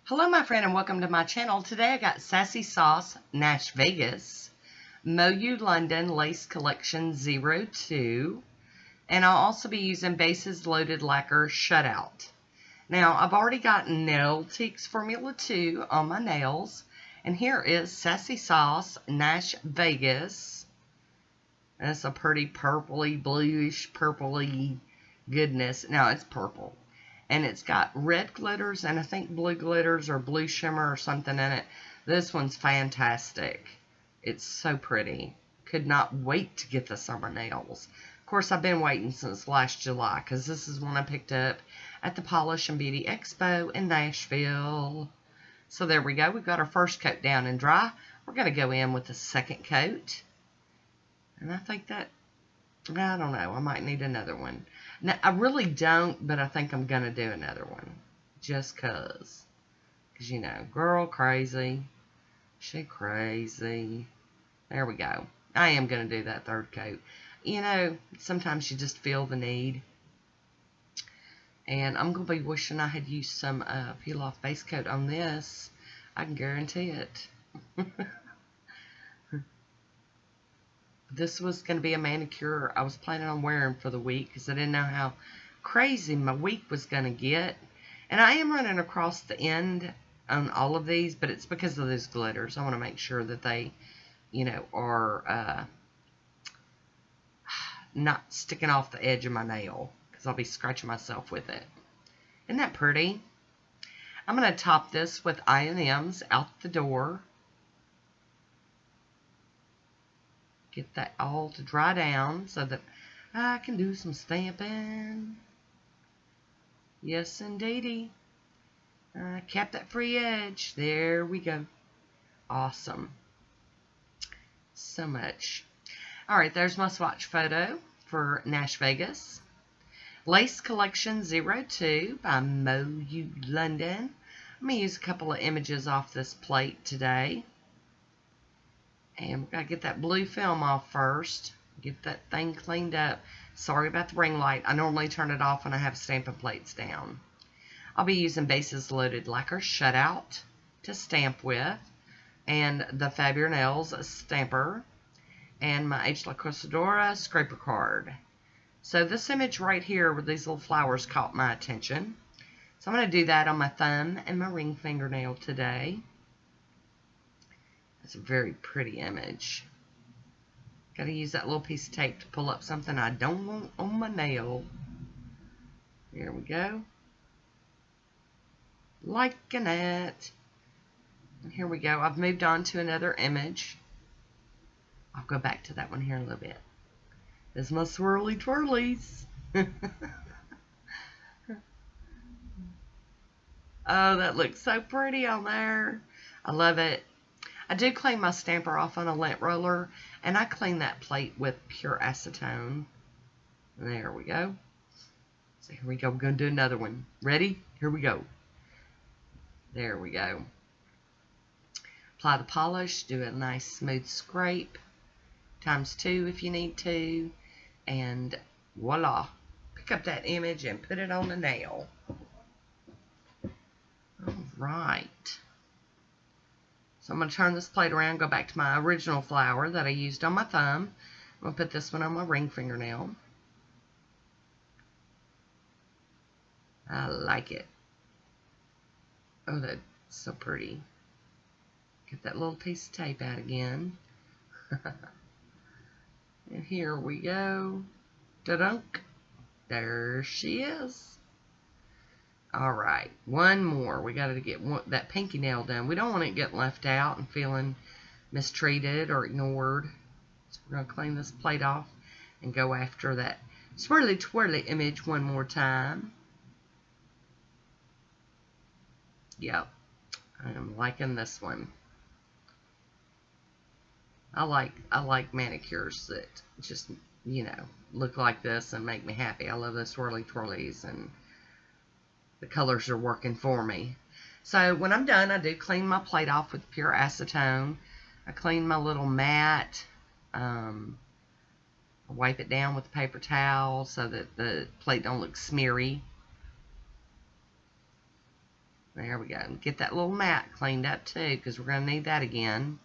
Hello, my friend, and welcome to my channel. Today I got Sassy Sauce, Nash Vegas, MoYou London Lace Collection 02, and I'll also be using Bases Loaded Lacquer Shutout. Now, I've already got Nailtiques Formula 2 on my nails, and here is Sassy Sauce, Nash Vegas. That's a pretty purpley, bluish, purpley goodness. Now, it's purple. And it's got red glitters and I think blue glitters or blue shimmer or something in it. This one's fantastic. It's so pretty. Could not wait to get the summer nails. Of course, I've been waiting since last July because this is one I picked up at the Polish and Beauty Expo in Nashville. So there we go. We've got our first coat down and dry. We're going to go in with the second coat. And I think that, I don't know, I might need another one. Now, I really don't, but I think I'm going to do another one. Just because. Because, you know, girl crazy. She crazy. There we go. I am going to do that third coat. You know, sometimes you just feel the need. And I'm going to be wishing I had used some peel-off base coat on this. I can guarantee it. This was going to be a manicure I was planning on wearing for the week because I didn't know how crazy my week was going to get. And I am running across the end on all of these, but it's because of those glitters. I want to make sure that they, you know, are not sticking off the edge of my nail because I'll be scratching myself with it. Isn't that pretty? I'm going to top this with I&M's Out the Door. Get that all to dry down so that I can do some stamping. Yes, indeedy. Cap that free edge. There we go. Awesome. So much. Alright, there's my swatch photo for Nash Vegas. Lace Collection 02 by MoYou London. I'm going to use a couple of images off this plate today. And we've got to get that blue film off first. Get that thing cleaned up. Sorry about the ring light. I normally turn it off when I have stamping plates down. I'll be using Bases Loaded Lacquer Shutout to stamp with. And the FabioNails stamper. And my H. La Cosadora scraper card. So this image right here with these little flowers caught my attention. So I'm going to do that on my thumb and my ring fingernail today. It's a very pretty image. Got to use that little piece of tape to pull up something I don't want on my nail. Here we go. Liking it. And here we go. I've moved on to another image. I'll go back to that one here in a little bit. There's my swirly twirlies. Oh, that looks so pretty on there. I love it. I do clean my stamper off on a lint roller, and I clean that plate with pure acetone. There we go. So here we go. We're going to do another one. Ready? Here we go. There we go. Apply the polish. Do a nice smooth scrape. ×2 if you need to. And voila. Pick up that image and put it on the nail. All right. So I'm going to turn this plate around, go back to my original flower that I used on my thumb. I'm going to put this one on my ring fingernail. I like it. Oh, that's so pretty. Get that little piece of tape out again. And here we go. Da-dunk. There she is. Alright, one more. We got to get that pinky nail done. We don't want it getting left out and feeling mistreated or ignored. So we're going to clean this plate off and go after that swirly twirly image one more time. Yep, I'm liking this one. I like manicures that just, you know, look like this and make me happy. I love those swirly twirlies, and the colors are working for me. So when I'm done, I do clean my plate off with pure acetone. I clean my little mat. I wipe it down with a paper towel so that the plate don't look smeary. There we go. Get that little mat cleaned up too, because we're going to need that again.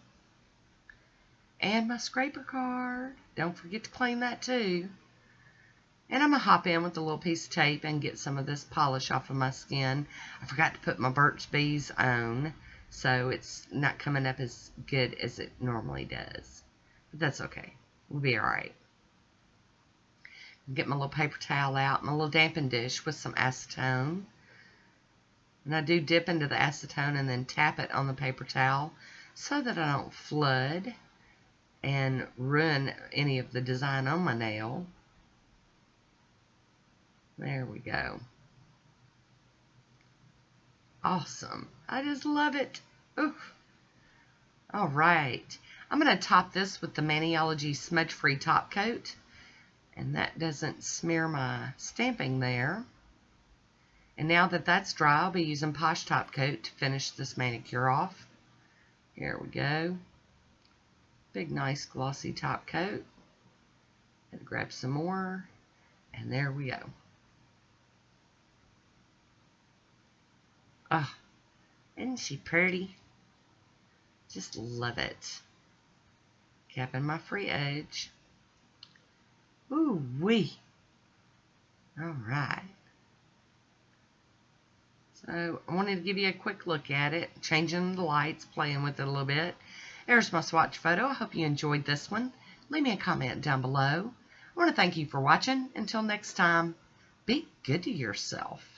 And my scraper card. Don't forget to clean that too. And I'm going to hop in with a little piece of tape and get some of this polish off of my skin. I forgot to put my Burt's Bees on, so it's not coming up as good as it normally does. But that's okay. We'll be alright. Get my little paper towel out, my little damping dish with some acetone. And I do dip into the acetone and then tap it on the paper towel so that I don't flood and ruin any of the design on my nail. There we go. Awesome. I just love it. Oof. All right. I'm going to top this with the Maniology smudge-free top coat. And that doesn't smear my stamping there. And now that that's dry, I'll be using Poshe top coat to finish this manicure off. Here we go. Big, nice, glossy top coat. And grab some more. And there we go. Oh, isn't she pretty? Just love it. Capping my free edge. Ooh wee. All right. So I wanted to give you a quick look at it, changing the lights, playing with it a little bit. There's my swatch photo. I hope you enjoyed this one. Leave me a comment down below. I want to thank you for watching. Until next time, be good to yourself.